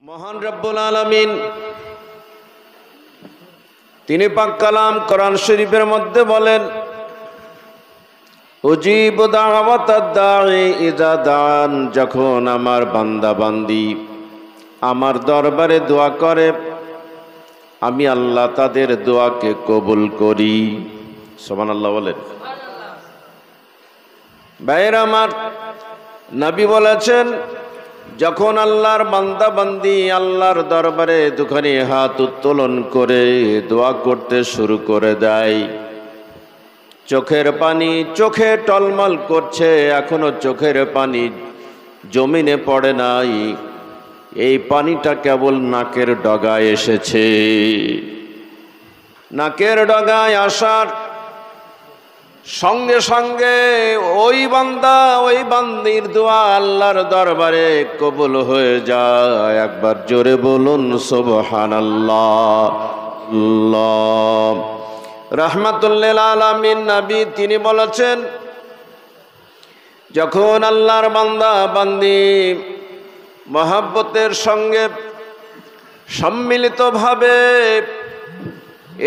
মহান রব্বুল আলামিন তিনি পাক কালাম কোরআন শরীফের মধ্যে বলেন, উজিবু দাওয়াতাদ দাঈ ইযা দান, যখন আমার বান্দা বান্দি আমার দরবারে দোয়া করে আমি আল্লাহ তাদের দোয়াকে কবুল করি। সুবহানাল্লাহ বলেন। ভাইরা আমার, নবী বলেছেন, যখন আল্লাহর বান্দা বান্দি আল্লাহর দরবারে দুখানি হাত উত্তোলন করে দোয়া করতে শুরু করে দেয়, চোখের পানি চোখে টলমল করছে, এখনো চোখের পানি জমিনে পড়ে নাই, এই পানিটা কেবল নাকের ডগায় এসেছে। নাকের ডগায় আসার সঙ্গে সঙ্গে ওই বান্দা ওই বান্দির দোয়া আল্লাহর দরবারে কবুল হয়ে যায়। একবার জোরে বলুন সুবহানাল্লাহ। রাহমাতুল লিল আলামিন নবী তিনি বলেছেন, যখন আল্লাহর বান্দা বান্দি মহব্বতের সঙ্গে সম্মিলিতভাবে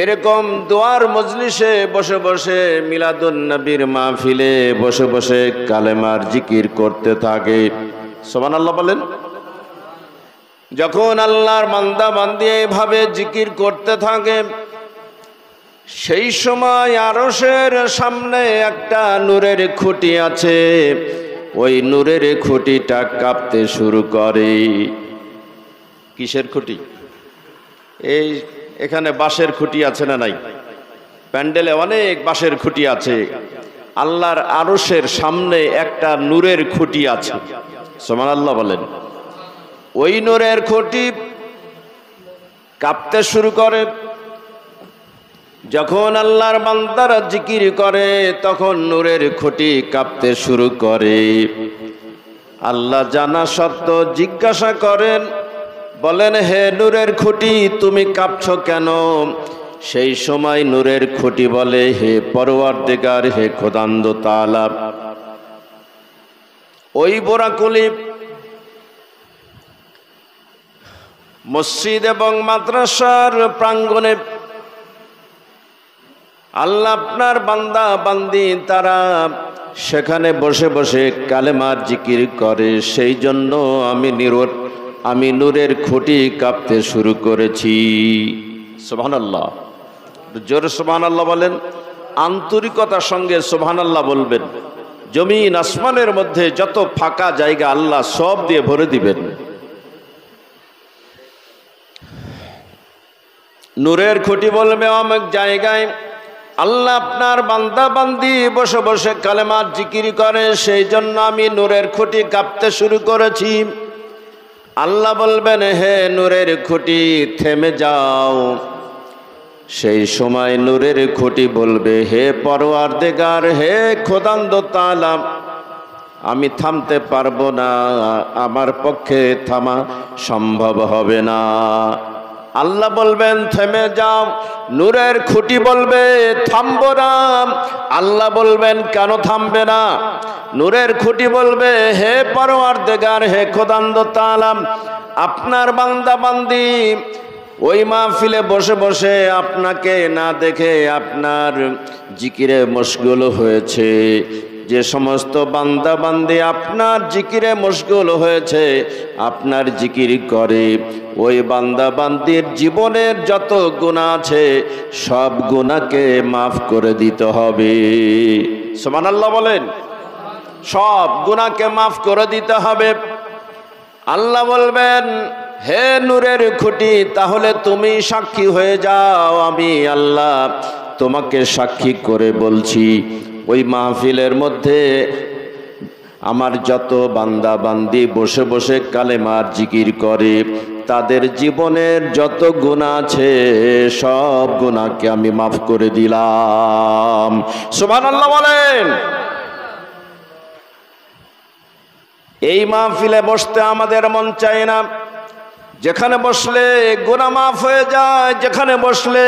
এরকম দোয়ার মজলিসে বসে বসে মিলাদুন নবীর মাহফিলে বসে বসে কালেমার জিকির করতে থাকে, সুবহানাল্লাহ বলেন। যখন আল্লাহর বান্দা বান্দি এইভাবে জিকির করতে থাকে, সেই সময় আরশের সামনে একটা নূরের খুঁটি আছে, ওই নূরের খুঁটিটা কাঁপতে শুরু করে। কিসের খুঁটি? এই এখানে বাঁশের খুঁটি আছে না নাই? প্যান্ডেলে অনেক বাঁশের খুঁটি আছে। আল্লাহর আরশের সামনে একটা নূরের খুঁটি আছে, সুবহানাল্লাহ বলেন। ওই নূরের খুঁটি কাঁপতে শুরু করে। যখন আল্লাহর বান্দারা জিকির করে তখন নূরের খুঁটি কাঁপতে শুরু করে। আল্লাহ জানা সত্ত্বেও জিজ্ঞাসা করেন, বলেন, হে নূরের খুঁটি তুমি কাঁপছো কেন? সেই সময় নূরের খুঁটি বলে, হে পরওয়ারদিগার, হে খোদান্দ তাআলা, ওই বোরাকুলি মসজিদ এবং মাদ্রাসার প্রাঙ্গণে আল্লাহ আপনার বান্দা বান্দি তারা সেখানে বসে বসে কালেমার জিকির করে, সেই জন্য আমি নূরের খুঁটি কাঁপতে শুরু করেছি। সুবহানাল্লাহ, জোরে সুবহানাল্লাহ বলেন। আন্তরিকতার সঙ্গে সুবহানাল্লাহ বলবেন। জমিন আসমানের মধ্যে যত ফাঁকা জায়গা আল্লাহ সব দিয়ে ভরে দিবেন। নূরের খুঁটি বলবে, অনেক জায়গায় আল্লাহ আপনার বান্দা বান্দি বসে বসে কালেমার জিকির করে, সেই জন্য আমি নূরের খুঁটি কাঁপতে শুরু করেছি। আল্লাহ বলবেন, হে নূরের খুঁটি থেমে যাও। সেই সময় নূরের খুঁটি বলবে, হে পরওয়ারদিগার, হে খোদান্দ তাআলা, আমি থামতে পারবো না, আমার পক্ষে থামা সম্ভব হবে না। আল্লাহ বলবেন, থেমে যাও। নূরের খুঁটি বলবে, থামবো না। আল্লাহ বলবেন, কেন থামবে না? নূরের খুঁটি বলবে, হে পরওয়ারদিগার, হে খোদান্দ তাআলা, আপনার বান্দা বান্দি ওই মাহফিলে বসে বসে আপনাকে না দেখে আপনার জিকিরে মশগুল হয়েছে। যে সমস্ত বান্দা বান্দি আপনার জিকিরে মশগুল হয়েছে, আপনার জিকির করে, ওই বান্দা বান্দির জীবনের যত গুনাহ আছে সব গুনাহকে মাফ করে দিতে হবে। সুবহানাল্লাহ বলেন। সব গুনাহকে মাফ করে দিতে হবে। আল্লাহ বলবেন, হে নূরের খুঁটি, তাহলে তুমি সাক্ষী হয়ে যাও, আমি আল্লাহ তোমাকে সাক্ষী করে বলছি, ওই মাহফিলের মধ্যে আমার যত বান্দা বান্দি বসে বসে কালেমার জিকির করে, তাদের জীবনের যত গুনাহ আছে সব গুনাহকে আমি মাফ করে দিলাম। সুবহানাল্লাহ বলেন। এই মাহফিলে বসতে আমাদের মন চায় না, যেখানে বসলে গুনাহ মাফ হয়ে যায়, যেখানে বসলে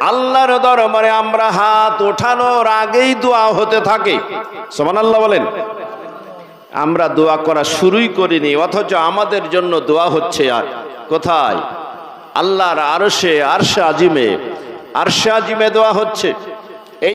আল্লাহর দরবারে আমরা হাত ওঠানোর আগেই দোয়া হতে থাকে। সুবহানাল্লাহ বলেন। আমরা দোয়া করা শুরুই করিনি, অথচ আমাদের জন্য দোয়া হচ্ছে। আর কোথায়? আল্লাহর আরশে আজিমে দোয়া হচ্ছে।